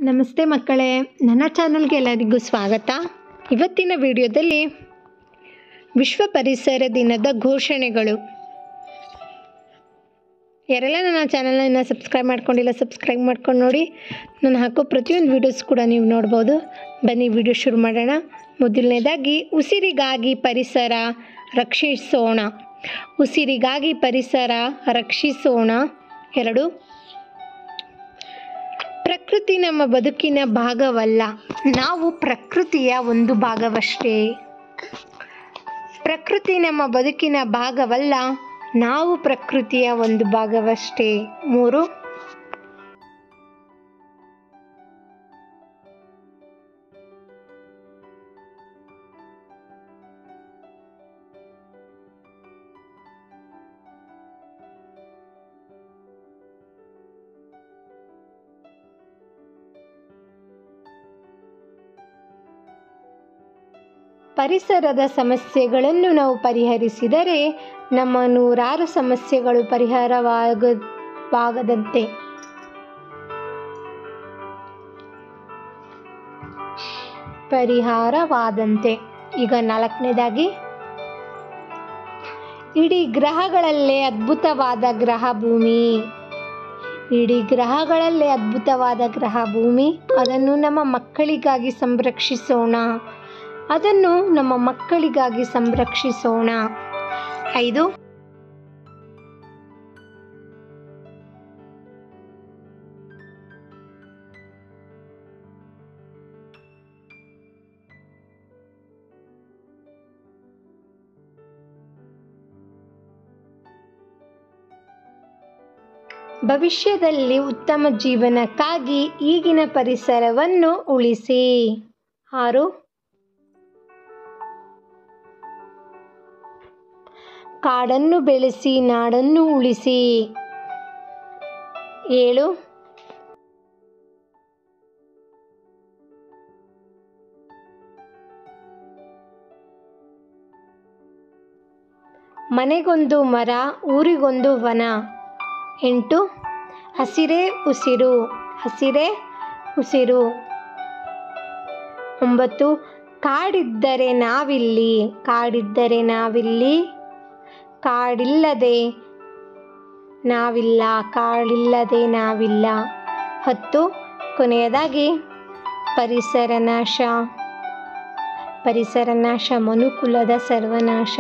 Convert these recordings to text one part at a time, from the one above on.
ನಮಸ್ತೆ ಮಕ್ಕಳೇ, ನನ್ನ ಚಾನಲ್ಗೆ ಎಲ್ಲರಿಗೂ ಸ್ವಾಗತ. ಇವತ್ತಿನ ವಿಡಿಯೋದಲ್ಲಿ ವಿಶ್ವ ಪರಿಸರ ದಿನದ ಘೋಷಣೆಗಳು. ಯಾರೆಲ್ಲ ನನ್ನ ಚಾನಲನ್ನು ಸಬ್ಸ್ಕ್ರೈಬ್ ಮಾಡ್ಕೊಂಡಿಲ್ಲ ಸಬ್ಸ್ಕ್ರೈಬ್ ಮಾಡ್ಕೊಂಡು ನೋಡಿ. ನಾನು ಹಾಕೋ ಪ್ರತಿಯೊಂದು ವೀಡಿಯೋಸ್ ಕೂಡ ನೀವು ನೋಡ್ಬೋದು. ಬನ್ನಿ ವಿಡಿಯೋ ಶುರು ಮಾಡೋಣ. ಮೊದಲನೇದಾಗಿ ಉಸಿರಿಗಾಗಿ ಪರಿಸರ ರಕ್ಷಿಸೋಣ. ಉಸಿರಿಗಾಗಿ ಪರಿಸರ ರಕ್ಷಿಸೋಣ. 2, ಪ್ರಕೃತಿ ನಮ್ಮ ಬದುಕಿನ ಭಾಗವಲ್ಲ, ನಾವು ಪ್ರಕೃತಿಯ ಒಂದು ಭಾಗವಷ್ಟೇ. ಪ್ರಕೃತಿ ನಮ್ಮ ಬದುಕಿನ ಭಾಗವಲ್ಲ, ನಾವು ಪ್ರಕೃತಿಯ ಒಂದು ಭಾಗವಷ್ಟೇ. 3, ಪರಿಸರದ ಸಮಸ್ಯೆಗಳನ್ನು ನಾವು ಪರಿಹರಿಸಿದರೆ ನಮ್ಮ ನೂರಾರು ಸಮಸ್ಯೆಗಳು ಪರಿಹಾರವಾಗದಂತೆ. ಈಗ 4ನೇದಾಗಿ, ಇಡೀ ಗ್ರಹಗಳಲ್ಲೇ ಅದ್ಭುತವಾದ ಗ್ರಹ ಭೂಮಿ. ಇಡೀ ಗ್ರಹಗಳಲ್ಲೇ ಅದ್ಭುತವಾದ ಗ್ರಹ ಭೂಮಿ. ಅದನ್ನು ನಮ್ಮ ಮಕ್ಕಳಿಗಾಗಿ ಸಂರಕ್ಷಿಸೋಣ. 5, ಭವಿಷ್ಯದಲ್ಲಿ ಉತ್ತಮ ಜೀವನಕ್ಕಾಗಿ ಈಗಿನ ಪರಿಸರವನ್ನು ಉಳಿಸಿ. 6, ಕಾಡನ್ನು ಬೆಳೆಸಿ ನಾಡನ್ನು ಉಳಿಸಿ. 7, ಮನೆಗೊಂದು ಮರ ಊರಿಗೊಂದು ವನ. 8, ಹಸಿರೇ ಉಸಿರು. 9, ಕಾಡಿದ್ದರೆ ನಾವಿಲ್ಲಿ. ಕಾಡಿಲ್ಲದೆ ನಾವಿಲ್ಲ. 10, ಕೊನೆಯದಾಗಿ, ಪರಿಸರ ನಾಶ ಮನುಕುಲದ ಸರ್ವನಾಶ.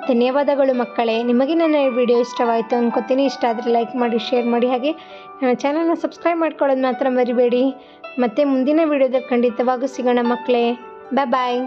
ಧನ್ಯವಾದಗಳು ಮಕ್ಕಳೇ. ನಿಮಗೆ ನನ್ನ ವಿಡಿಯೋ ಇಷ್ಟವಾಯಿತು ಅನ್ಕೋತೀನಿ. ಇಷ್ಟ ಆದರೆ ಲೈಕ್ ಮಾಡಿ, ಶೇರ್ ಮಾಡಿ, ಹಾಗೆ ನನ್ನ ಚಾನಲ್ನ ಸಬ್ಸ್ಕ್ರೈಬ್ ಮಾಡ್ಕೊಳ್ಳೋದು ಮಾತ್ರ ಮರಿಬೇಡಿ. ಮತ್ತೆ ಮುಂದಿನ ವಿಡಿಯೋದಲ್ಲಿ ಖಂಡಿತವಾಗೂ ಸಿಗೋಣ ಮಕ್ಕಳೇ. ಬಾಯ್.